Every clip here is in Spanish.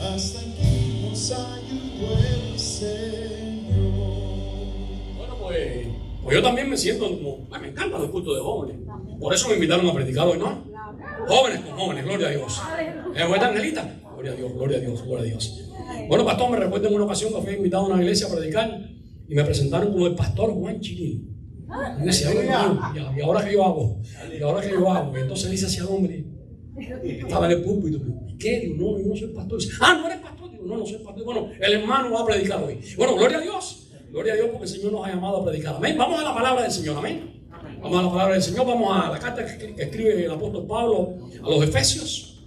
hasta aquí nos ayudó el Señor. Bueno, pues yo también me siento como, me encantan los cultos de jóvenes. Por eso me invitaron a predicar hoy, ¿no? Jóvenes con jóvenes, gloria a Dios. ¿Verdad, Angelita? Gloria a Dios, gloria a Dios, gloria a Dios. Bueno, pastor, me recuerdo en una ocasión que fui invitado a una iglesia a predicar y me presentaron como el pastor Juan Chilín. Y decía, ¿y ahora qué yo hago? ¿Y ahora qué yo hago? Y entonces dice hacia el hombre, estaba en el púlpito, ¿qué? Digo, no, yo no soy pastor. Dice, ¿no eres pastor? Digo, no soy pastor. Bueno, el hermano va a predicar hoy. Bueno, gloria a Dios porque el Señor nos ha llamado a predicar. Amén. Vamos a la palabra del Señor, amén. Vamos a la palabra del Señor, vamos a la carta que escribe el apóstol Pablo a los Efesios,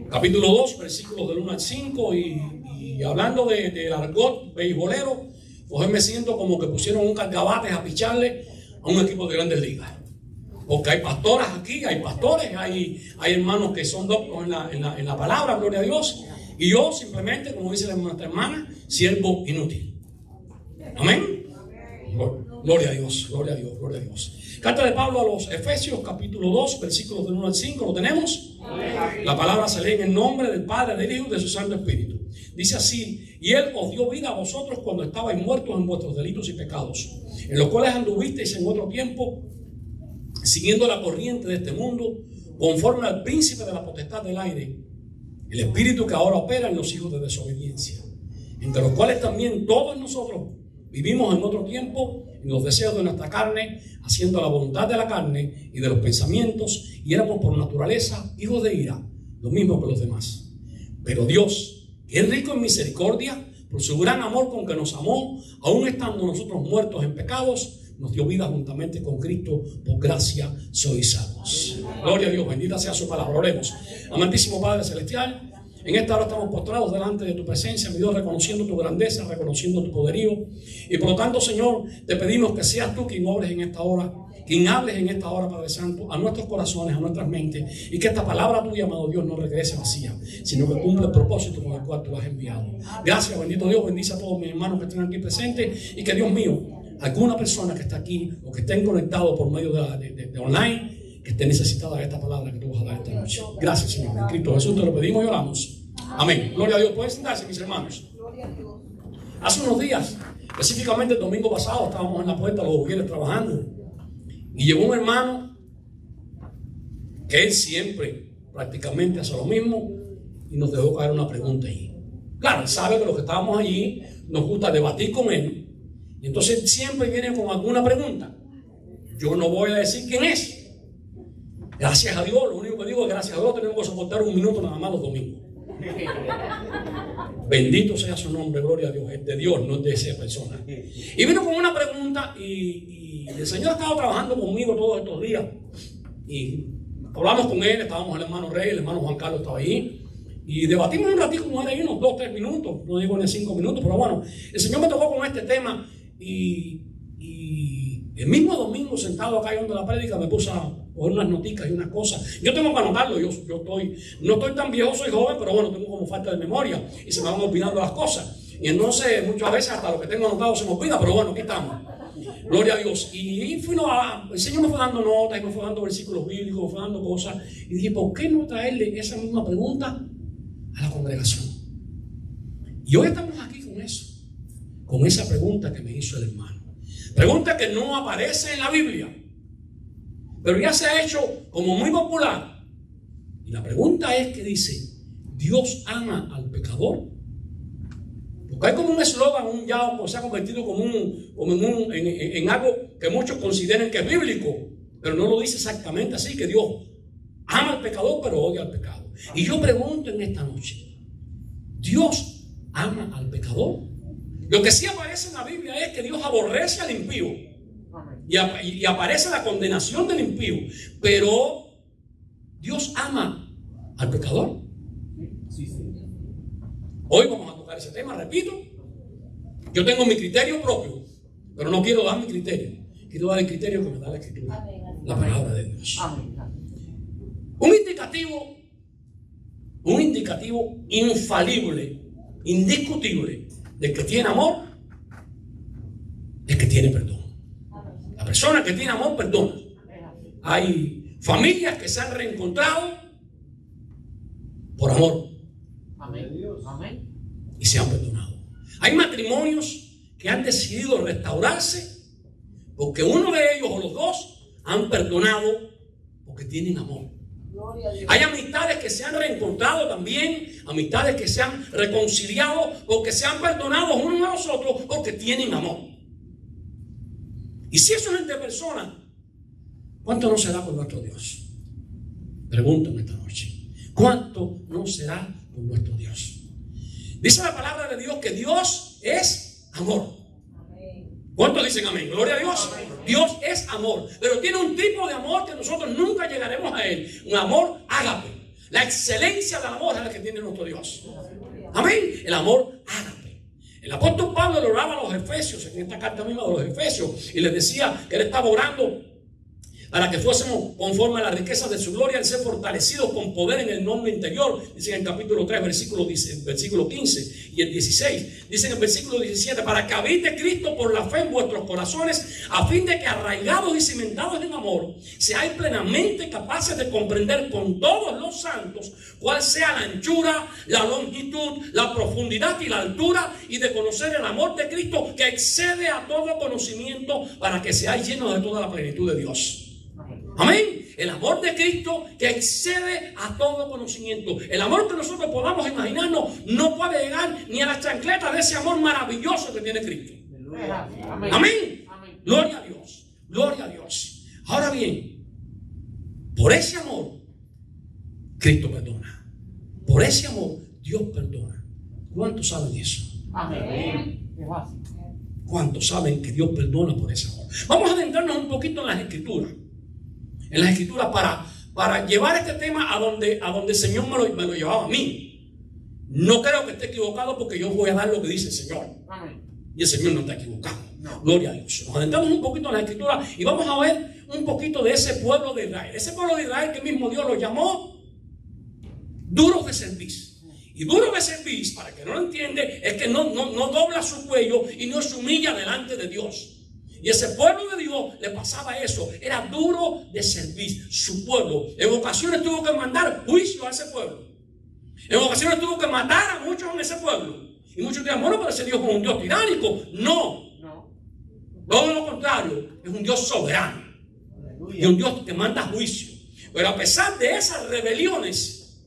capítulo 2, versículos del 1 al 5, y hablando del argot beisbolero, pues hoy me siento como que pusieron un cargabates a picharle a un equipo de grandes ligas. Porque hay pastoras aquí, hay pastores, hay hermanos que son doctos en la palabra, gloria a Dios, y yo simplemente, como dice nuestra hermana, siervo inútil. Amén. Gloria a Dios, gloria a Dios, gloria a Dios. Carta de Pablo a los Efesios, capítulo 2, versículos del 1 al 5, ¿lo tenemos? La palabra se lee en el nombre del Padre, del Hijo y de su Santo Espíritu. Dice así: y Él os dio vida a vosotros cuando estabais muertos en vuestros delitos y pecados, en los cuales anduvisteis en otro tiempo, siguiendo la corriente de este mundo, conforme al príncipe de la potestad del aire, el espíritu que ahora opera en los hijos de desobediencia, entre los cuales también todos nosotros vivimos en otro tiempo en los deseos de nuestra carne, haciendo la voluntad de la carne y de los pensamientos, y éramos por naturaleza hijos de ira, lo mismo que los demás. Pero Dios, que es rico en misericordia, por su gran amor con que nos amó, aun estando nosotros muertos en pecados, nos dio vida juntamente con Cristo. Por gracia sois salvos. Gloria a Dios, bendita sea su palabra. Oremos. Amantísimo Padre Celestial, en esta hora estamos postrados delante de tu presencia, mi Dios, reconociendo tu grandeza, reconociendo tu poderío. Y por lo tanto, Señor, te pedimos que seas tú quien obres en esta hora, quien hables en esta hora, Padre Santo, a nuestros corazones, a nuestras mentes, y que esta palabra tuya, amado Dios, no regrese vacía, sino que cumpla el propósito con el cual tú la has enviado. Gracias, bendito Dios, bendice a todos mis hermanos que estén aquí presentes, y que, Dios mío, alguna persona que está aquí o que estén conectados por medio de online, que esté necesitada de esta palabra que tú vas a dar esta noche. Gracias, Señor. En Cristo Jesús te lo pedimos y oramos. Amén. Gloria a Dios. Pueden sentarse, mis hermanos. Hace unos días, específicamente el domingo pasado, estábamos en la puerta de los Ujieres trabajando, y llegó un hermano que él siempre prácticamente hace lo mismo, y nos dejó caer una pregunta ahí. Claro, él sabe que los que estábamos allí nos gusta debatir con él, y entonces siempre viene con alguna pregunta. Yo no voy a decir quién es. Gracias a Dios, lo único que digo es gracias a Dios tenemos que soportar un minuto nada más los domingos. Bendito sea su nombre, gloria a Dios. Es de Dios, no es de esa persona. Y vino con una pregunta, y el Señor ha estado trabajando conmigo todos estos días. Y hablamos con él, estábamos el hermano Rey, el hermano Juan Carlos estaba ahí. Y debatimos un ratito con él ahí, unos 2-3 minutos, no digo ni 5 minutos, pero bueno, el Señor me tocó con este tema. Y el mismo domingo, sentado acá yendo la prédica, me puse a coger unas noticas y unas cosas. Yo tengo que anotarlo, no estoy tan viejo, soy joven, pero bueno, tengo como falta de memoria y se me van olvidando las cosas. Y entonces muchas veces hasta lo que tengo anotado se me olvida, pero bueno, aquí estamos. Gloria a Dios. Y el Señor me fue dando notas y me fue dando versículos bíblicos, me fue dando cosas. Y dije, ¿por qué no traerle esa misma pregunta a la congregación? Y hoy estamos aquí con eso, con esa pregunta que me hizo el hermano. Pregunta que no aparece en la Biblia, pero ya se ha hecho como muy popular. Y la pregunta es que dice: ¿Dios ama al pecador? Porque hay como un eslogan, se ha convertido en algo que muchos consideran que es bíblico, pero no lo dice exactamente así, que Dios ama al pecador pero odia al pecado. Y yo pregunto en esta noche: ¿Dios ama al pecador? Lo que sí aparece en la Biblia es que Dios aborrece al impío y aparece la condenación del impío, pero Dios ama al pecador. Hoy vamos a tocar ese tema, repito. Yo tengo mi criterio propio, pero no quiero dar mi criterio. Quiero dar el criterio que me da la Escritura, la palabra de Dios. Un indicativo infalible, indiscutible, de que tiene amor, es que tiene perdón. La persona que tiene amor perdona. Hay familias que se han reencontrado por amor. y se han perdonado. Hay matrimonios que han decidido restaurarse porque uno de ellos o los dos han perdonado porque tienen amor. Hay amistades que se han reencontrado también, amistades que se han reconciliado porque se han perdonado unos a los otros porque tienen amor. Y si eso es entre personas, ¿cuánto no será por nuestro Dios? Pregúntame esta noche, ¿cuánto no será por nuestro Dios? Dice la palabra de Dios que Dios es amor. ¿Cuántos dicen amén? Gloria a Dios. Dios es amor, pero tiene un tipo de amor que nosotros nunca llegaremos a él. Un amor ágape. La excelencia del amor es la que tiene nuestro Dios. Amén. El amor ágape. El apóstol Pablo le oraba a los Efesios, en esta carta misma de los Efesios, y les decía que él estaba orando para que fuésemos conforme a la riqueza de su gloria, al ser fortalecidos con poder en el nombre interior. Dice en el capítulo 3, versículo 15 y el 16. Dice en el versículo 17, para que habite Cristo por la fe en vuestros corazones, a fin de que arraigados y cimentados en amor, seáis plenamente capaces de comprender con todos los santos cuál sea la anchura, la longitud, la profundidad y la altura, y de conocer el amor de Cristo que excede a todo conocimiento, para que seáis llenos de toda la plenitud de Dios. Amén. El amor de Cristo que excede a todo conocimiento. El amor que nosotros podamos imaginarnos no puede llegar ni a las chancletas de ese amor maravilloso que tiene Cristo. Amén. Amén. Gloria a Dios. Gloria a Dios. Ahora bien, por ese amor, Cristo perdona. Por ese amor, Dios perdona. ¿Cuántos saben eso? Amén. ¿Cuántos saben que Dios perdona por ese amor? Vamos a adentrarnos un poquito en las Escrituras. En las Escrituras para llevar este tema a donde el Señor me lo llevaba a mí. No creo que esté equivocado, porque yo voy a dar lo que dice el Señor. Amén. Y el Señor no está equivocado. No. Gloria a Dios. Nos adentramos un poquito en las Escrituras y vamos a ver un poquito de ese pueblo de Israel. Ese pueblo de Israel que mismo Dios lo llamó duros de cerviz. Y duro de cerviz, para el que no lo entiende, es que no dobla su cuello y no se humilla delante de Dios. Y ese pueblo de Dios le pasaba eso. Era duro de servir. Su pueblo en ocasiones tuvo que mandar juicio a ese pueblo. En ocasiones tuvo que matar a muchos en ese pueblo. Y muchos dirán, bueno, pero ese Dios es un Dios tiránico. No. Todo lo contrario. Es un Dios soberano. Y un Dios que manda juicio. Pero a pesar de esas rebeliones,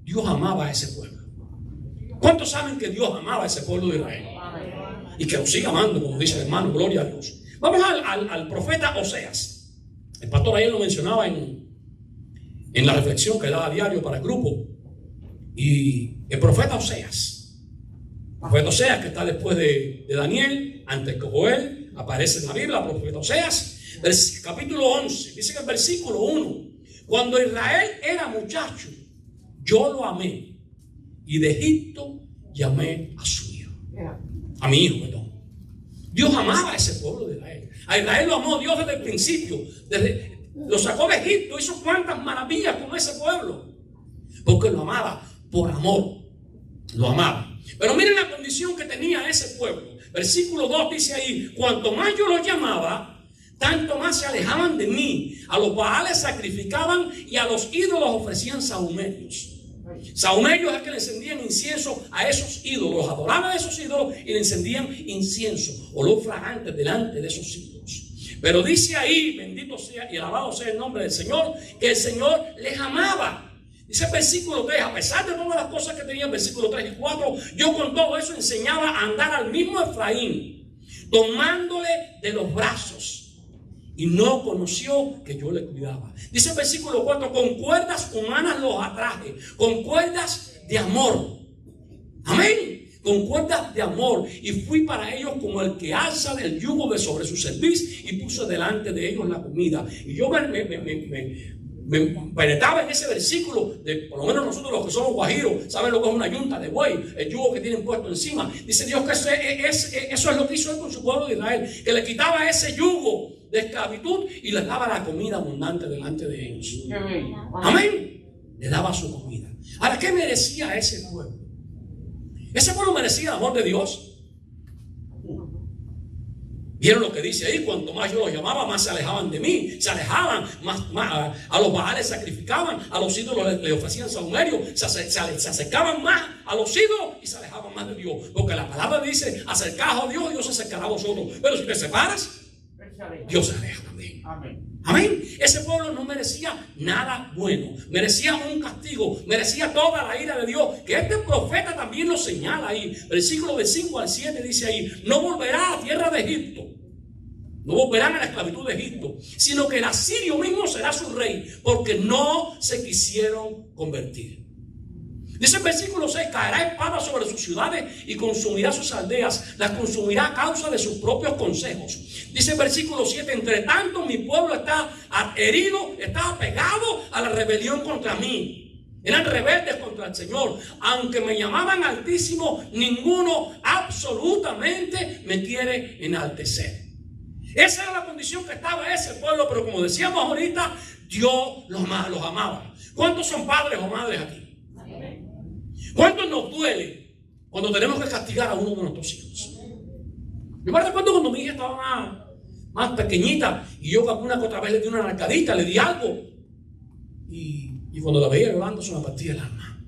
Dios amaba a ese pueblo. ¿Cuántos saben que Dios amaba a ese pueblo de Israel? Y que lo sigue amando, como dice el hermano. Gloria a Dios. Vamos al profeta Oseas. El pastor ayer lo mencionaba en la reflexión que daba a diario para el grupo. Y el profeta Oseas. El profeta Oseas, que está después de Daniel, antes que Joel, aparece en la Biblia, el profeta Oseas. Capítulo 11, dice en el versículo 1: cuando Israel era muchacho, yo lo amé, y de Egipto llamé a su hijo. A mi hijo, perdón. Dios amaba a ese pueblo de Israel. A Israel lo amó Dios desde el principio. Lo sacó de Egipto, hizo cuantas maravillas con ese pueblo. Porque lo amaba por amor. Lo amaba. Pero miren la condición que tenía ese pueblo. Versículo 2 dice ahí: cuanto más yo los llamaba, tanto más se alejaban de mí. A los baales sacrificaban y a los ídolos ofrecían sahumerios. Sahumerios es que le encendían incienso a esos ídolos, adoraban a esos ídolos y le encendían incienso, olor fragante delante de esos ídolos. Pero dice ahí, bendito sea y alabado sea el nombre del Señor, que el Señor les amaba. Dice el versículo 3, a pesar de todas las cosas que tenía, versículo 3 y 4, yo con todo eso enseñaba a andar al mismo Efraín, tomándole de los brazos. Y no conoció que yo le cuidaba. Dice el versículo 4, con cuerdas humanas los atraje, con cuerdas de amor. Amén. Con cuerdas de amor. Y fui para ellos como el que alza el yugo de sobre su cerviz y puso delante de ellos la comida. Y yo me penetraba en ese versículo, por lo menos nosotros los que somos guajiros, saben lo que es una yunta de buey, el yugo que tienen puesto encima. Dice Dios que eso es lo que hizo él con su pueblo de Israel, que le quitaba ese yugo de esclavitud y les daba la comida abundante delante de ellos. Amén. Le daba su comida. Ahora, ¿qué merecía ese pueblo? Ese pueblo merecía el amor de Dios. ¿Vieron lo que dice ahí? Cuanto más yo los llamaba, más se alejaban de mí. Se alejaban, más a los baales sacrificaban, a los ídolos le ofrecían sahumerio. Se acercaban más a los ídolos y se alejaban más de Dios. Porque la palabra dice, acercaos a Dios, Dios se acercará a vosotros. Pero si te separas, Dios se aleja también. Amén. Ese pueblo no merecía nada bueno, merecía un castigo, merecía toda la ira de Dios, que este profeta también lo señala ahí. Versículo de 5 al 7 dice ahí: no volverá a la tierra de Egipto, no volverán a la esclavitud de Egipto, sino que el asirio mismo será su rey, porque no se quisieron convertir. Dice el versículo 6: caerá espada sobre sus ciudades y consumirá sus aldeas, las consumirá a causa de sus propios consejos. Dice el versículo 7: entre tanto mi pueblo está herido, está apegado a la rebelión contra mí. Eran rebeldes contra el Señor. Aunque me llamaban Altísimo, ninguno absolutamente me quiere enaltecer. Esa era la condición que estaba ese pueblo, pero como decíamos ahorita, Dios los amaba. ¿Cuántos son padres o madres aquí? ¿Cuánto nos duele cuando tenemos que castigar a uno de nuestros hijos? Yo me recuerdo cuando mi hija estaba más pequeñita y yo alguna que otra vez le di una arcadita, le di algo. Y cuando la veía llorando se me partía el alma.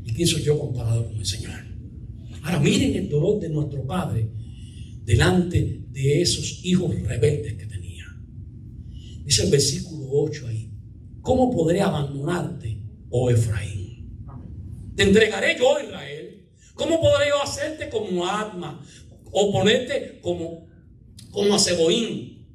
¿Y quién soy yo comparado con el Señor? Ahora miren el dolor de nuestro Padre delante de esos hijos rebeldes que tenía. Dice el versículo 8 ahí: ¿cómo podré abandonarte, oh Efraín? Te entregaré yo, Israel. ¿Cómo podré yo hacerte como Adma o ponerte como a Seboín?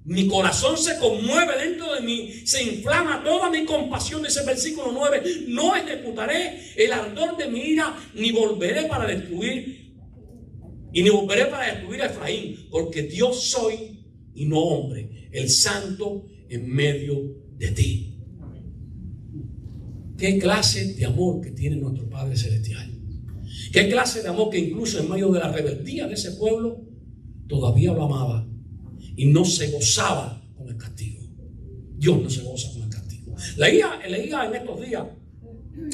Mi corazón se conmueve dentro de mí, se inflama toda mi compasión. Dice el versículo 9: no ejecutaré el ardor de mi ira, ni volveré para destruir a Efraín, porque Dios soy y no hombre, el santo en medio de ti. ¿Qué clase de amor que tiene nuestro Padre Celestial? ¿Qué clase de amor que incluso en medio de la rebeldía de ese pueblo todavía lo amaba y no se gozaba con el castigo? Dios no se goza con el castigo. Leía en estos días,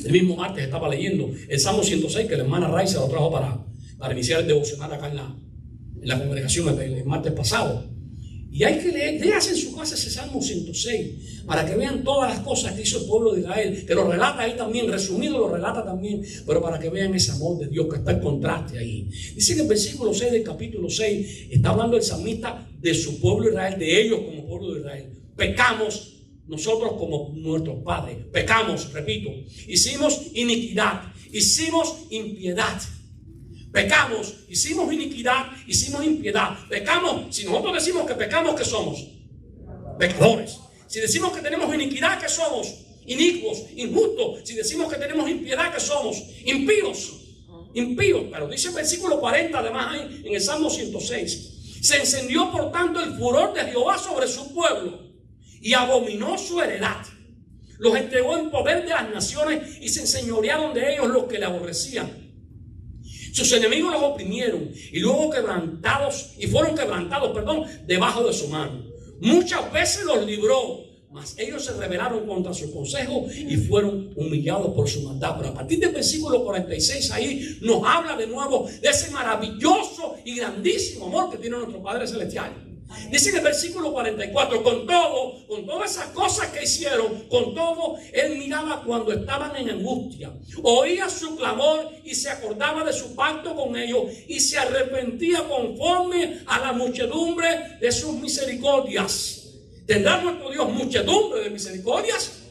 el mismo martes estaba leyendo el Salmo 106, que la hermana Raiza lo trajo para iniciar el devocional acá en la congregación el martes pasado. Y hay que leerse en su casa ese Salmo 106 para que vean todas las cosas que hizo el pueblo de Israel, que lo relata ahí también, resumido lo relata también, pero para que vean ese amor de Dios, que está el contraste ahí. Dice que el versículo 6 del capítulo 6 está hablando el salmista de su pueblo Israel, de ellos como pueblo de Israel. Pecamos nosotros como nuestros padres, pecamos, repito, hicimos iniquidad, hicimos impiedad. Pecamos, hicimos iniquidad, hicimos impiedad. Pecamos, si nosotros decimos que pecamos, ¿qué somos? Pecadores. Si decimos que tenemos iniquidad, ¿qué somos? Inicuos, injustos. Si decimos que tenemos impiedad, ¿qué somos? Impíos. Impíos. Pero dice el versículo 40 además ahí en el Salmo 106: se encendió por tanto el furor de Jehová sobre su pueblo y abominó su heredad. Los entregó en poder de las naciones y se enseñorearon de ellos los que le aborrecían. Sus enemigos los oprimieron y luego fueron quebrantados, debajo de su mano. Muchas veces los libró, mas ellos se rebelaron contra su consejo y fueron humillados por su maldad. Pero a partir del versículo 46 ahí nos habla de nuevo de ese maravilloso y grandísimo amor que tiene nuestro Padre Celestial. Dice en el versículo 44: con todas esas cosas que hicieron, con todo, Él miraba cuando estaban en angustia, oía su clamor y se acordaba de su pacto con ellos y se arrepentía conforme a la muchedumbre de sus misericordias. ¿Tendrá nuestro Dios muchedumbre de misericordias?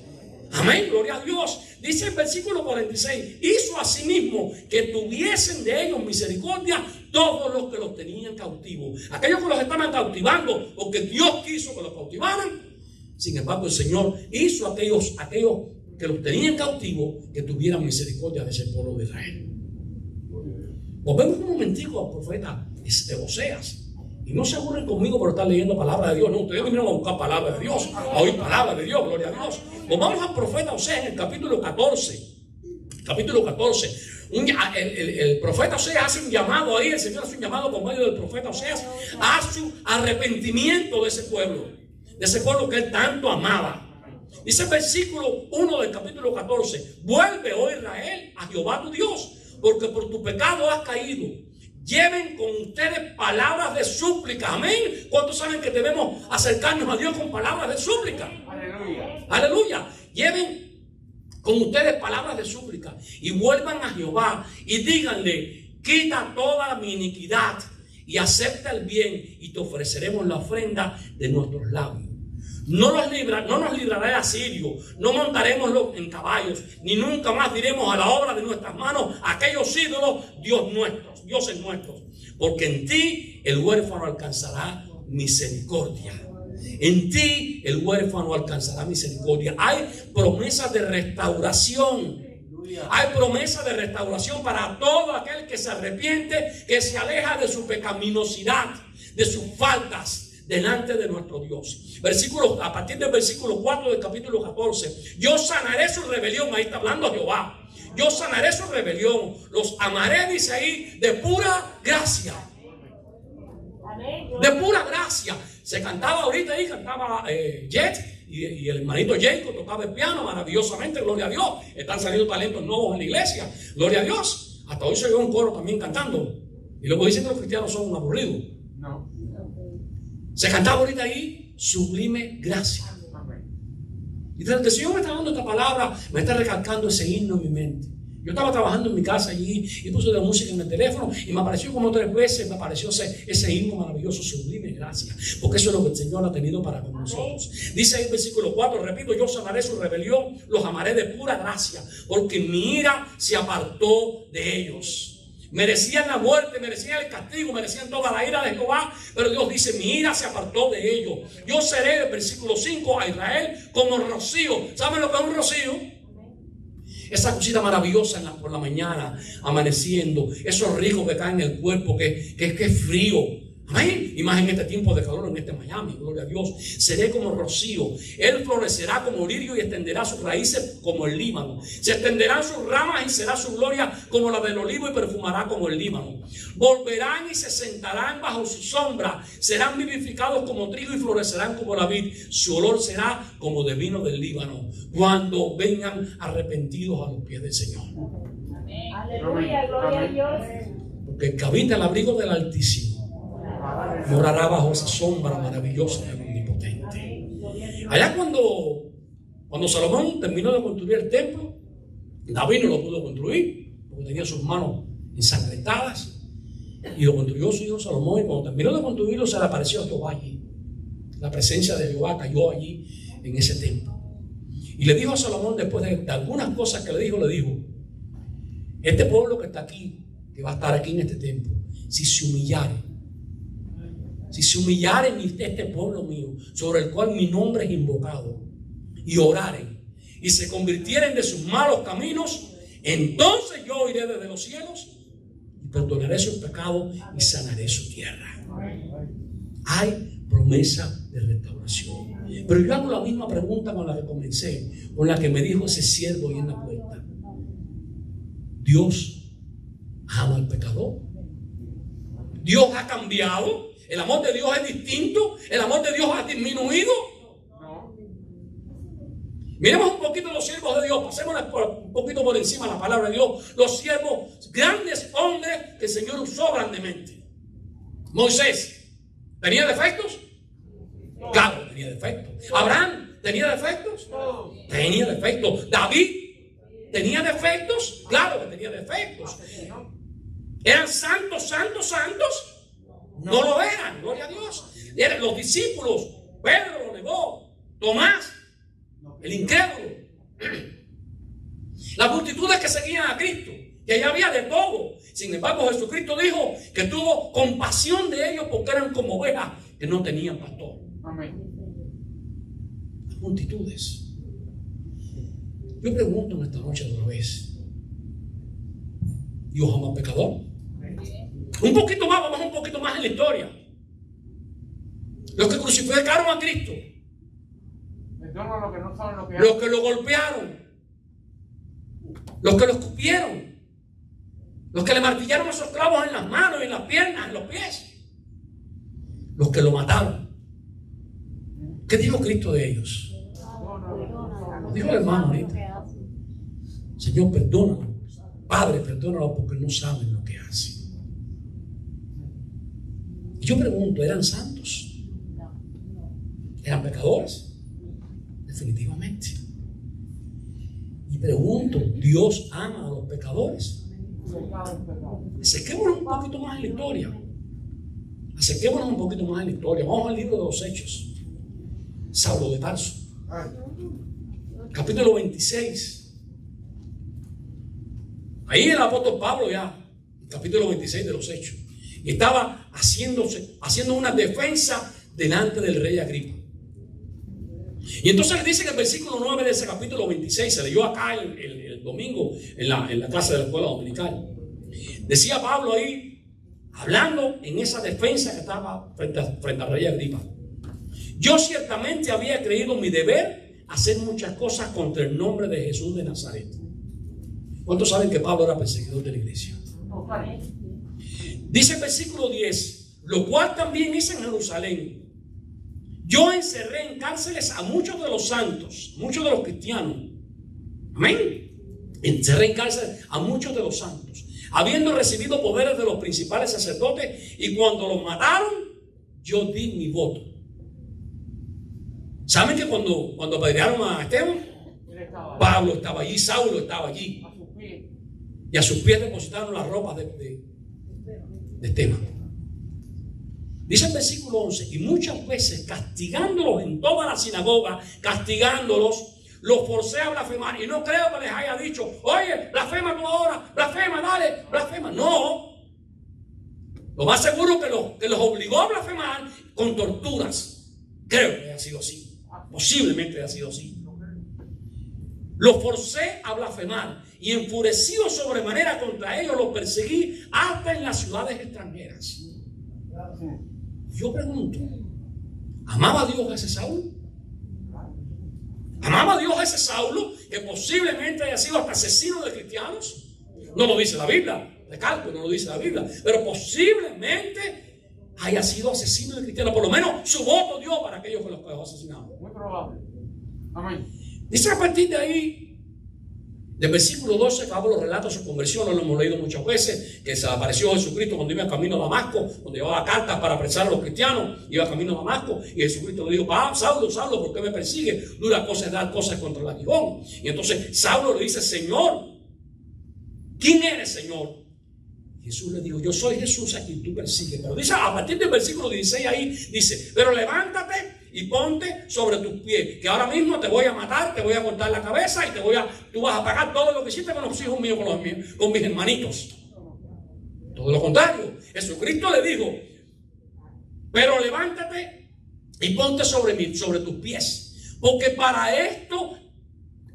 Amén, gloria a Dios. Dice el versículo 46: hizo asimismo que tuviesen de ellos misericordia todos los que los tenían cautivos. Aquellos que los estaban cautivando, porque Dios quiso que los cautivaran. Sin embargo, el Señor hizo aquellos que los tenían cautivos, que tuvieran misericordia de ese pueblo de Israel. Volvemos un momentico al profeta de Oseas. Y no se aburren conmigo por estar leyendo palabra de Dios. No, ustedes vinieron a buscar palabra de Dios, a oír palabra de Dios, gloria a Dios. Pues vamos al profeta Oseas en el capítulo 14. Capítulo 14. El profeta Oseas hace un llamado ahí, el Señor hace un llamado por medio del profeta Oseas a su arrepentimiento de ese pueblo que Él tanto amaba. Dice el versículo 1 del capítulo 14: vuelve, oh Israel, a Jehová tu Dios, porque por tu pecado has caído. lleven con ustedes palabras de súplica. Amén. ¿Cuántos saben que debemos acercarnos a Dios con palabras de súplica? Aleluya. Aleluya. Lleven con ustedes palabras de súplica y vuelvan a Jehová y díganle: quita toda mi iniquidad y acepta el bien, y te ofreceremos la ofrenda de nuestros labios. No nos librará el asirio, no montaremos en caballos, ni nunca más diremos a la obra de nuestras manos aquellos ídolos, dioses nuestros. Porque en ti el huérfano alcanzará misericordia. En ti el huérfano alcanzará misericordia. Hay promesas de restauración. Hay promesa de restauración para todo aquel que se arrepiente, que se aleja de su pecaminosidad, de sus faltas delante de nuestro Dios. A partir del versículo 4 del capítulo 14: yo sanaré su rebelión. Ahí está hablando Jehová. Yo sanaré su rebelión, los amaré, dice ahí, de pura gracia. De pura gracia. Se cantaba ahorita ahí, cantaba Jet. Y el hermanito Jacob tocaba el piano maravillosamente, gloria a Dios. Están saliendo talentos nuevos en la iglesia, gloria a Dios. Hasta hoy se oyó un coro también cantando. Y luego dicen que los cristianos son un aburrido. No. Se cantaba ahorita ahí, sublime gracia. Y desde que el Señor me está dando esta palabra, me está recalcando ese himno en mi mente. Yo estaba trabajando en mi casa allí y puse la música en el teléfono y me apareció como 3 veces, me apareció ese himno maravilloso, sublime gracia, porque eso es lo que el Señor ha tenido para con nosotros. Dice ahí el versículo 4, repito: yo sanaré su rebelión, los amaré de pura gracia, porque mi ira se apartó de ellos. Merecían la muerte, merecían el castigo, merecían toda la ira de Jehová, pero Dios dice: mi ira se apartó de ellos. Yo seré, el versículo 5, a Israel como rocío. ¿Saben lo que es un rocío? Esa cosita maravillosa por la mañana, amaneciendo, esos ricos que caen en el cuerpo, que es frío. Amén. Y más en este tiempo de calor, en este Miami, gloria a Dios. Seré como rocío. Él florecerá como lirio y extenderá sus raíces como el Líbano. Se extenderán sus ramas y será su gloria como la del olivo y perfumará como el Líbano. Volverán y se sentarán bajo su sombra. Serán vivificados como trigo y florecerán como la vid. Su olor será como de vino del Líbano, cuando vengan arrepentidos a los pies del Señor. Amén. Aleluya, gloria a Dios. Porque el que habita el abrigo del Altísimo morará bajo esa sombra maravillosa del Omnipotente. Allá cuando Salomón terminó de construir el templo, David no lo pudo construir porque tenía sus manos ensangrentadas, y lo construyó su hijo Salomón. Y cuando terminó de construirlo, se le apareció a Jehová allí. La presencia de Jehová cayó allí en ese templo, y le dijo a Salomón, después de algunas cosas que le dijo: este pueblo que está aquí, que va a estar aquí en este templo, si se humillare en este pueblo mío, sobre el cual mi nombre es invocado, y oraren y se convirtieren de sus malos caminos, entonces yo oiré desde los cielos y perdonaré sus pecados y sanaré su tierra. Hay promesa de restauración. Pero yo hago la misma pregunta con la que comencé, con la que me dijo ese siervo ahí en la puerta: ¿Dios ama al pecador? ¿Dios ha cambiado? ¿El amor de Dios es distinto? ¿El amor de Dios ha disminuido? No. Miremos un poquito los siervos de Dios. Pasemos un poquito por encima de la palabra de Dios. Los siervos, grandes hombres que el Señor usó grandemente. Moisés, ¿tenía defectos? Claro, tenía defectos. Abraham, ¿tenía defectos? Tenía defectos. David, ¿tenía defectos? Claro que tenía defectos. ¿Eran santos, santos, santos? No lo eran, gloria a Dios. Eran los discípulos. Pedro lo negó. Tomás, el incrédulo. Las multitudes que seguían a Cristo, que allá había de todo. Sin embargo, Jesucristo dijo que tuvo compasión de ellos porque eran como ovejas que no tenían pastor. Amén. Las multitudes. Yo pregunto en esta noche otra vez: ¿Dios ama al pecador? Un poquito más, vamos un poquito más en la historia. Los que crucificaron a Cristo, los que lo golpearon, los que lo escupieron, los que le martillaron esos clavos en las manos, en las piernas, en los pies, los que lo mataron. ¿Qué dijo Cristo de ellos? Dijo el hermano ahorita: Señor, perdónalo. Padre, perdónalo porque no saben lo que hacen. Y yo pregunto, ¿eran santos? ¿Eran pecadores? Definitivamente. Y pregunto, ¿Dios ama a los pecadores? Acerquémonos un poquito más en la historia. Acerquémonos un poquito más en la historia. Vamos al libro de los Hechos. Saulo de Tarso. Capítulo 26. Ahí el apóstol Pablo ya, capítulo 26 de los Hechos. Y estaba haciendo una defensa delante del rey Agripa. Y entonces le dice que el versículo 9 de ese capítulo 26, se leyó acá el domingo en la clase de la escuela dominical. Decía Pablo ahí, hablando en esa defensa que estaba frente al rey Agripa: yo ciertamente había creído mi deber hacer muchas cosas contra el nombre de Jesús de Nazaret. ¿Cuántos saben que Pablo era perseguidor de la iglesia? Dice el versículo 10, lo cual también hice en Jerusalén. Yo encerré en cárceles a muchos de los santos, muchos de los cristianos. Amén. Encerré en cárceles a muchos de los santos, habiendo recibido poderes de los principales sacerdotes, y cuando los mataron, yo di mi voto. ¿Saben que cuando apedrearon a Esteban, Pablo estaba allí, Saulo estaba allí, y a sus pies depositaron las ropas de Esteban? Dice el versículo 11, y muchas veces castigándolos en toda la sinagoga, castigándolos, los forcé a blasfemar. Y no creo que les haya dicho, oye, blasfema tú ahora, blasfema, dale, blasfema. No. Lo más seguro que los obligó a blasfemar con torturas. Creo que haya sido así. Posiblemente haya sido así. Los forcé a blasfemar, y enfurecido sobremanera contra ellos, los perseguí hasta en las ciudades extranjeras. Yo pregunto, ¿amaba Dios a ese Saulo? ¿Amaba Dios a ese Saulo que posiblemente haya sido hasta asesino de cristianos? No lo dice la Biblia, recalco, no lo dice la Biblia, pero posiblemente haya sido asesino de cristianos. Por lo menos su voto dio para aquellos que los asesinaron. Muy probable. Amén. Dice a partir de ahí, del versículo 12, Pablo relata su conversión. Lo hemos leído muchas veces, que se apareció Jesucristo cuando iba camino a Damasco, cuando llevaba cartas para apresar a los cristianos. Iba camino a Damasco, y Jesucristo le dijo: Saulo, Saulo, ¿por qué me persigue? Dura cosa es dar cosas contra el aguijón. Y entonces Saulo le dice: Señor, ¿quién eres, Señor? Jesús le dijo: yo soy Jesús a quien tú persigues. Pero dice, a partir del versículo 16 ahí, dice: pero levántate y ponte sobre tus pies, que ahora mismo te voy a matar, te voy a cortar la cabeza, y tú vas a pagar todo lo que hiciste con los hijos míos, con mis hermanitos. Todo lo contrario, Jesucristo le dijo: pero levántate y ponte sobre tus pies, porque para esto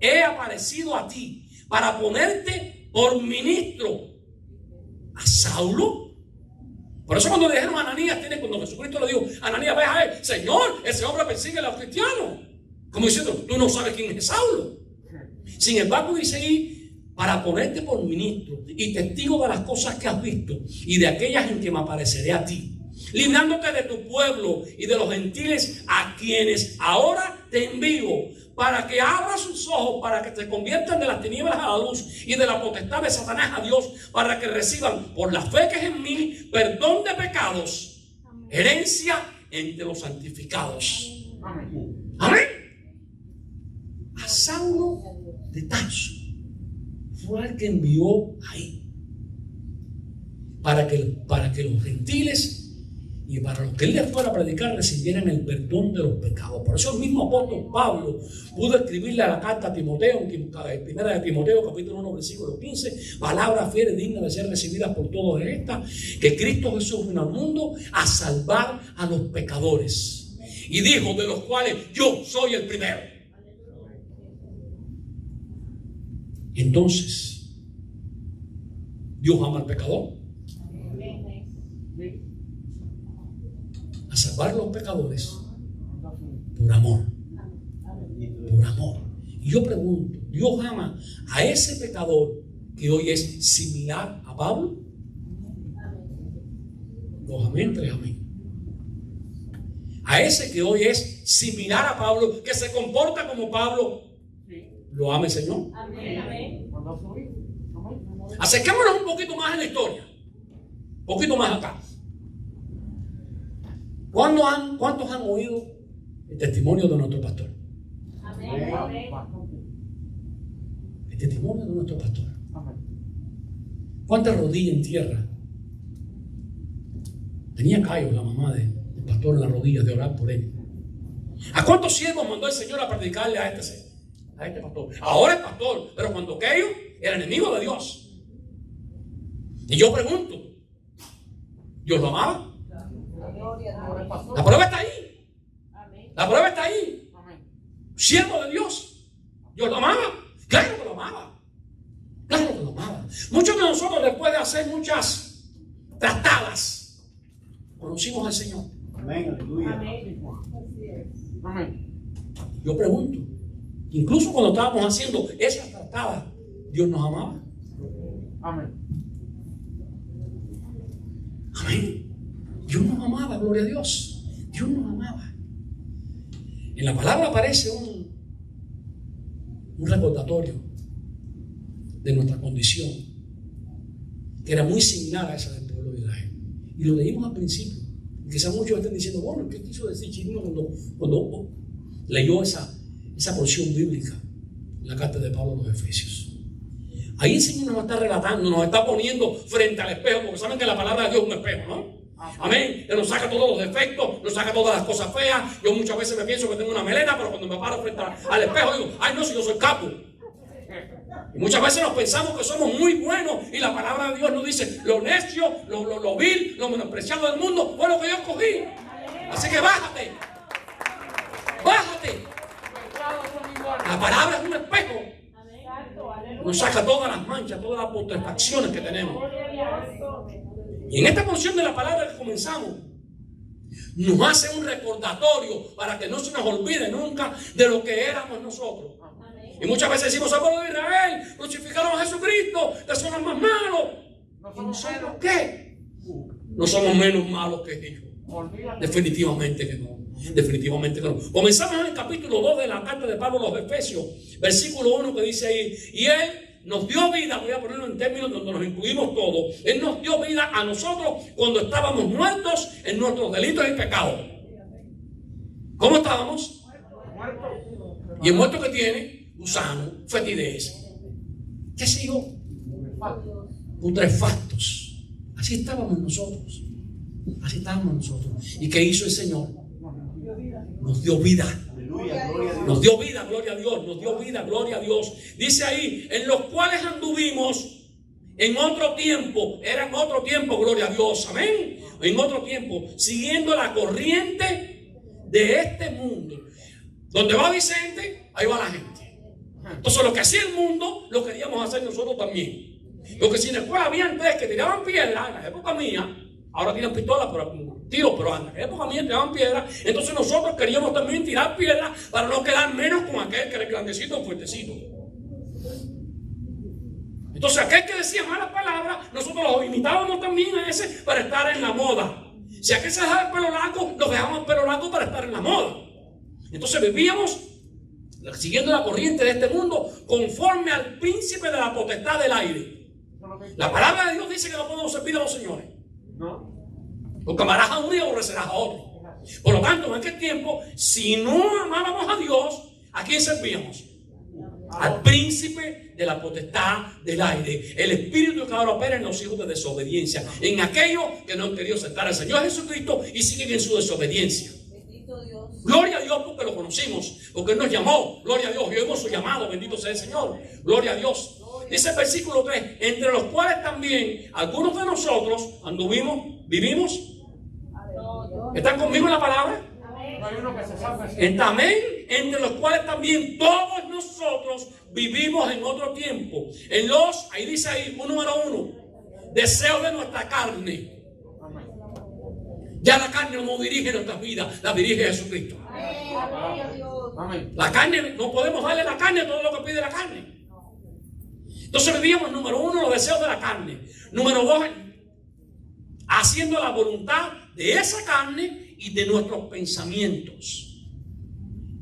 he aparecido a ti, para ponerte por ministro a Saulo. Por eso cuando le dijeron a Ananías, cuando Jesucristo le dijo: Ananías, ve a él, Señor, ese hombre persigue a los cristianos. Como diciendo, tú no sabes quién es Saulo. Sin embargo, dice ahí: para ponerte por ministro y testigo de las cosas que has visto y de aquellas en que me apareceré a ti, librándote de tu pueblo y de los gentiles, a quienes ahora te envío, para que abras sus ojos, para que te conviertan de las tinieblas a la luz y de la potestad de Satanás a Dios, para que reciban por la fe que es en mí perdón de pecados, herencia entre los santificados. Amén. Amén. A Saulo de Tarso fue el que envió ahí para que los gentiles y para los que él les fuera a predicar recibieran el perdón de los pecados. Por eso el mismo apóstol Pablo pudo escribirle a la carta a Timoteo, en primera de Timoteo, capítulo 1, versículo 15, palabras fieles dignas de ser recibidas por todos en esta, que Cristo Jesús vino al mundo a salvar a los pecadores. Y dijo: de los cuales yo soy el primero. Entonces, ¿Dios ama al pecador? A salvar a los pecadores por amor. Por amor. Y yo pregunto, ¿Dios ama a ese pecador que hoy es similar a Pablo? Dos amén, tres amén. A ese que hoy es similar a Pablo, que se comporta como Pablo, ¿lo ama el Señor? Amén. Acerquémonos un poquito más en la historia, un poquito más acá. ¿Cuántos han oído el testimonio de nuestro pastor? Amén. Amén. El testimonio de nuestro pastor. Amén. ¿Cuántas rodillas en tierra? Tenía callo la mamá del pastor en las rodillas de orar por él. ¿A cuántos siervos mandó el Señor a predicarle a este pastor? Ahora es pastor, pero cuando aquello era enemigo de Dios. Y yo pregunto, ¿Dios lo amaba? La prueba está ahí. La prueba está ahí. Siervo de Dios. ¿Dios lo amaba? Claro que lo amaba. Claro que lo amaba. Muchos de nosotros, después de hacer muchas tratadas, conocimos al Señor. Amén, aleluya. Amén. Yo pregunto, incluso cuando estábamos haciendo esas tratadas, ¿Dios nos amaba? Amén. Amén. Dios nos amaba, gloria a Dios. Dios nos amaba. En la palabra aparece un recordatorio de nuestra condición, que era muy similar a esa del pueblo de Israel. Y lo leímos al principio. Quizás muchos estén diciendo, bueno, ¿qué quiso decir Chirino cuando leyó esa porción bíblica en la carta de Pablo a los Efesios? Ahí el Señor nos está relatando, nos está poniendo frente al espejo, porque saben que la palabra de Dios es un espejo, ¿no? Amén. Que nos saca todos los defectos, nos saca todas las cosas feas. Yo muchas veces me pienso que tengo una melena, pero cuando me paro frente al espejo digo, ay no, si yo soy capo. Y muchas veces nos pensamos que somos muy buenos y la palabra de Dios nos dice, lo necio, lo vil, lo menospreciado del mundo fue lo que yo escogí. Así que bájate. Bájate. La palabra es un espejo. Nos saca todas las manchas, todas las putrefacciones que tenemos. Y en esta porción de la palabra que comenzamos, nos hace un recordatorio para que no se nos olvide nunca de lo que éramos nosotros. Y muchas veces decimos, al pueblo de Israel crucificaron a Jesucristo, que son los más malos. ¿Y nosotros qué? No somos menos malos que ellos. Definitivamente que no. Definitivamente que no. Comenzamos en el capítulo 2 de la carta de Pablo a los Efesios, versículo 1, que dice ahí, y Él nos dio vida, voy a ponerlo en términos donde nos incluimos todos. Él nos dio vida a nosotros cuando estábamos muertos en nuestros delitos y pecados. ¿Cómo estábamos? Y el muerto que tiene, gusano, fetidez, qué sé yo, putrefactos. Así estábamos nosotros. Así estábamos nosotros. ¿Y qué hizo el Señor? Nos dio vida. Nos dio vida, gloria a Dios. Nos dio vida, gloria a Dios. Dice ahí, en los cuales anduvimos en otro tiempo. Era en otro tiempo, gloria a Dios. Amén. En otro tiempo, siguiendo la corriente de este mundo. Donde va Vicente, ahí va la gente. Entonces lo que hacía el mundo, lo queríamos hacer nosotros también. Lo que si después había antes que tiraban piedras, en la época mía, ahora tiran pistolas, pero tiros, pero en la época mía tiraban piedras. Entonces nosotros queríamos también tirar piedras para no quedar menos con aquel que era el grandecito o fuertecito. Entonces aquel que decía malas palabras, nosotros los imitábamos también a ese para estar en la moda. Si aquel se dejaba el pelo largo, nos dejábamos el pelo largo para estar en la moda. Entonces vivíamos siguiendo la corriente de este mundo conforme al príncipe de la potestad del aire. La palabra de Dios dice que no podemos servir a los señores. Porque amarás a uno y aborrecerás a otro. Por lo tanto, en aquel tiempo, si no amábamos a Dios, ¿a quién servíamos? Al príncipe de la potestad del aire, el espíritu que ahora opera en los hijos de desobediencia, en aquellos que no han querido aceptar al Señor Jesucristo y siguen en su desobediencia. Gloria a Dios porque lo conocimos, porque Él nos llamó. Gloria a Dios, y oímos su llamado, bendito sea el Señor. Gloria a Dios. Dice el versículo 3, entre los cuales también algunos de nosotros anduvimos, vivimos. ¿Están conmigo en la palabra? Amén. Entre los cuales también todos nosotros vivimos en otro tiempo. En los, ahí dice ahí, número 1, deseos de nuestra carne. Ya la carne no dirige nuestras vidas, la dirige Jesucristo. La carne, no podemos darle a la carne todo lo que pide la carne. Entonces vivíamos, número 1, los deseos de la carne. Número 2, haciendo la voluntad de esa carne y de nuestros pensamientos.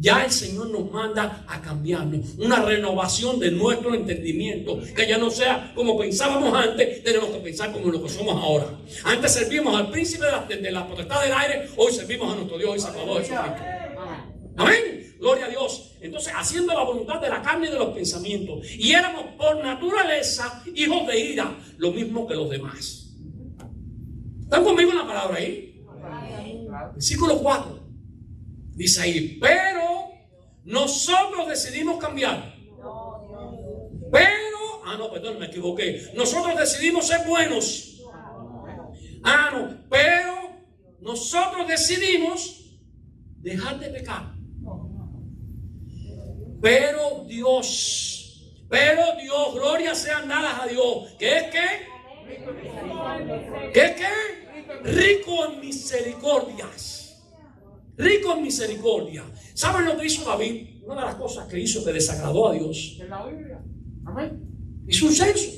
Ya el Señor nos manda a cambiarnos, una renovación de nuestro entendimiento, que ya no sea como pensábamos antes, tenemos que pensar como lo que somos ahora. Antes servimos al príncipe de la potestad del aire, hoy servimos a nuestro Dios y Salvador Jesucristo. Amén, gloria a Dios. Entonces, haciendo la voluntad de la carne y de los pensamientos, y éramos por naturaleza hijos de ira, lo mismo que los demás. ¿Están conmigo en la palabra ahí? Versículo 4. Dice ahí, pero nosotros decidimos cambiar. Perdón, me equivoqué. Nosotros decidimos ser buenos. Pero nosotros decidimos dejar de pecar. Pero Dios, gloria sean dadas a Dios. ¿Qué es qué? ¿Qué es qué? Rico en misericordias. Rico en misericordia. ¿Saben lo que hizo David? Una de las cosas que hizo que desagradó a Dios. En la Biblia. Amén. Hizo un censo.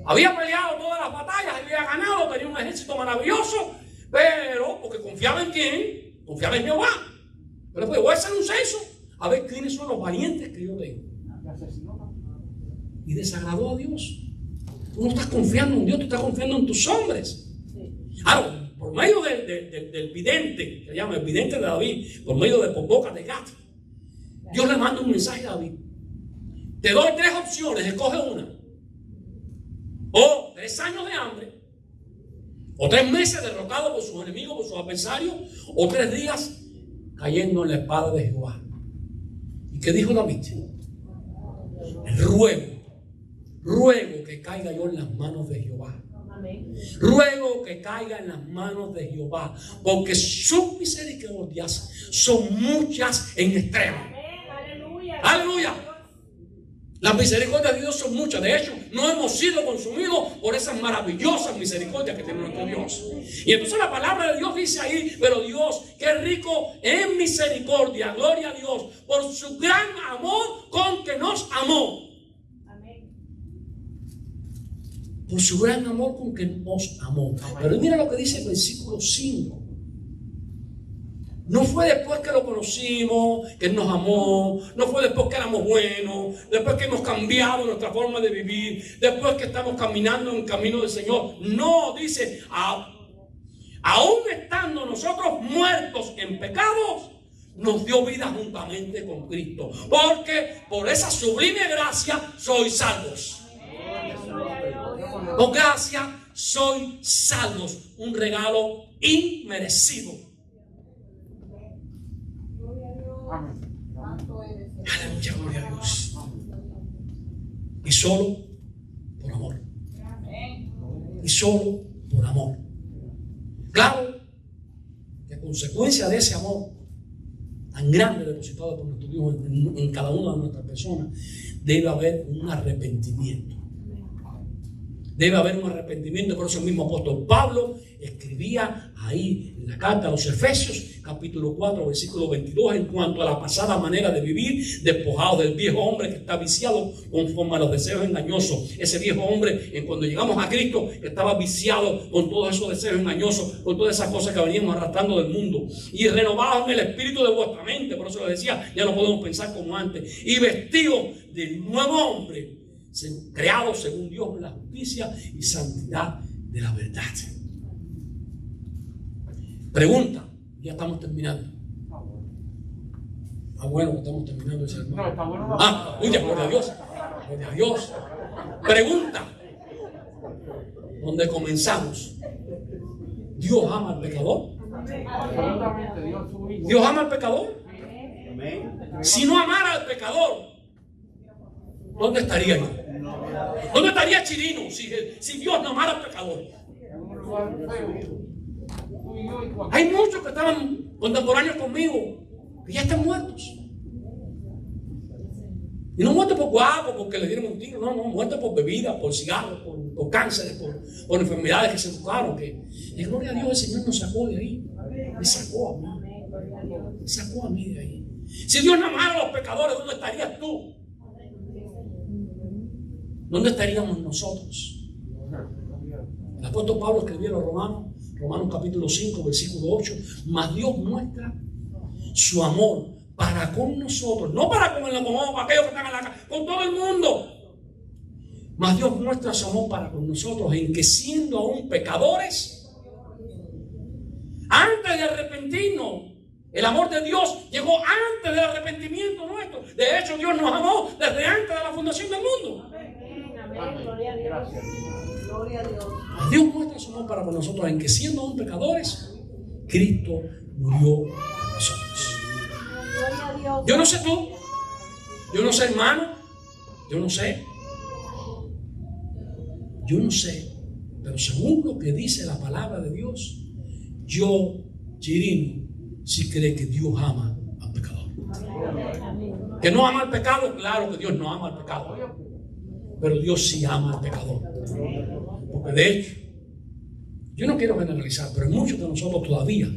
Había peleado todas las batallas, había ganado, tenía un ejército maravilloso, pero porque confiaba en quién, confiaba en Jehová. Pero después voy a hacer un censo a ver quiénes son los valientes que yo tengo. Y desagradó a Dios. Tú no estás confiando en Dios, tú estás confiando en tus hombres. Ahora, por medio del vidente, que se llama el vidente de David, por medio de boca de gato, Dios le manda un mensaje a David. Te doy 3 opciones, escoge una. O 3 años de hambre, o 3 meses derrotado por sus enemigos, por sus adversarios, o 3 días cayendo en la espada de Jehová. ¿Y qué dijo David? Ruego que caiga yo en las manos de Jehová. Ruego que caiga en las manos de Jehová, porque sus misericordias son muchas en extremo. Aleluya. Las misericordias de Dios son muchas. De hecho, no hemos sido consumidos por esas maravillosas misericordias que tiene nuestro Dios. Y entonces la palabra de Dios dice ahí, pero Dios, que es rico en misericordia, gloria a Dios, por su gran amor con que nos amó. Por su gran amor con que nos amó. Pero mira lo que dice el versículo 5. No fue después que lo conocimos, que Él nos amó. No fue después que éramos buenos. Después que hemos cambiado nuestra forma de vivir. Después que estamos caminando en el camino del Señor. No, dice, aún estando nosotros muertos en pecados, nos dio vida juntamente con Cristo. Porque por esa sublime gracia sois salvos. Por gracia soy salvos, un regalo inmerecido. Aleluya, gloria a Dios. Y solo por amor. Y solo por amor. Claro que a consecuencia de ese amor tan grande depositado por nuestro Dios en cada una de nuestras personas, debe haber un arrepentimiento. Debe haber un arrepentimiento. Por eso el mismo apóstol Pablo escribía ahí en la carta a los Efesios, capítulo 4, versículo 22, en cuanto a la pasada manera de vivir, despojados del viejo hombre que está viciado conforme a los deseos engañosos. Ese viejo hombre, cuando llegamos a Cristo, que estaba viciado con todos esos deseos engañosos, con todas esas cosas que veníamos arrastrando del mundo. Y renovados en el espíritu de vuestra mente. Por eso le decía, ya no podemos pensar como antes. Y vestidos del nuevo hombre, creado según Dios en la justicia y santidad de la verdad. Pregunta, ya estamos terminando. Bueno, estamos terminando ese hermano. No, está bueno. Gloria a Dios. Gloria a Dios. Pregunta, donde comenzamos. ¿Dios ama al pecador? ¿Dios ama al pecador? Si no amara al pecador, ¿dónde estaría yo? ¿Dónde estaría Chirino si Dios no amara al pecador? Hay muchos que estaban contemporáneos conmigo que ya están muertos. Y no muertos por guapo, porque le dieron un tiro. No, muertos por bebida, por cigarros, por cánceres, por enfermedades que se buscaron. Y gloria a Dios, el Señor nos sacó de ahí. Me sacó a mí. Me sacó a mí de ahí. Si Dios no amara a los pecadores, ¿dónde estarías tú? ¿Dónde estaríamos nosotros? El apóstol Pablo escribió a los Romanos capítulo 5, versículo 8. Mas Dios muestra su amor para con nosotros, no para con aquellos que están en la casa, con todo el mundo. Mas Dios muestra su amor para con nosotros en que siendo aún pecadores, antes de arrepentirnos, el amor de Dios llegó antes del arrepentimiento nuestro. De hecho, Dios nos amó desde antes de la fundación del mundo. Amén. Gloria a Dios. Gloria a Dios. Dios muestra su amor para con nosotros en que siendo aún pecadores, Cristo murió por nosotros. Gloria a Dios. Yo no sé tú, yo no sé hermano, yo no sé, pero según lo que dice la palabra de Dios, yo, Chirino, sí cree que Dios ama al pecador. Que no ama al pecado, claro que Dios no ama al pecado, pero Dios sí ama al pecador. Porque de hecho, yo no quiero generalizar, pero muchos de nosotros todavía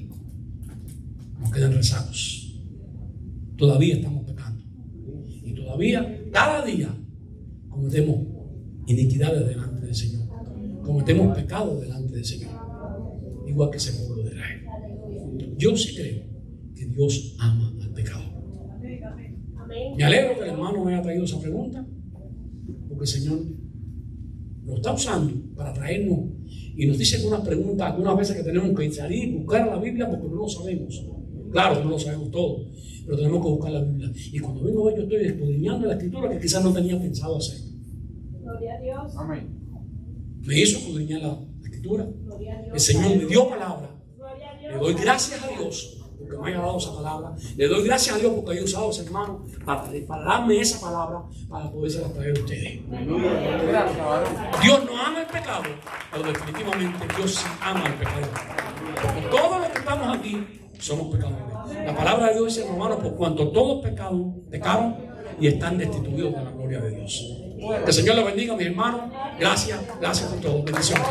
nos quedan rezagos. Todavía estamos pecando. Y todavía, cada día, cometemos iniquidades delante del Señor. Cometemos pecados delante del Señor. Igual que ese pueblo de Israel. Yo sí creo que Dios ama al pecador. Me alegro que el hermano me haya traído esa pregunta, porque el Señor lo está usando para traernos y nos dice algunas preguntas, algunas veces que tenemos que salir y buscar la Biblia porque no lo sabemos. Claro que no lo sabemos todo, pero tenemos que buscar la Biblia. Y cuando vengo hoy, yo estoy escudriñando la Escritura que quizás no tenía pensado hacer. Gloria a Dios. Amén. Me hizo escudriñar la Escritura. Gloria a Dios. El Señor me dio palabra. Gloria a Le Dios. doy gracias a Dios porque me haya dado esa palabra. Le doy gracias a Dios porque haya usado a ese hermano para darme esa palabra para poderse la traer a ustedes. Gracias, varón. Dios no ama el pecado, pero definitivamente Dios sí ama el pecado. Todos los que estamos aquí somos pecadores. La palabra de Dios dice en Romanos, por cuanto todos pecaron y están destituidos de la gloria de Dios. Que el Señor los bendiga, mis hermanos. Gracias por todo. Bendiciones.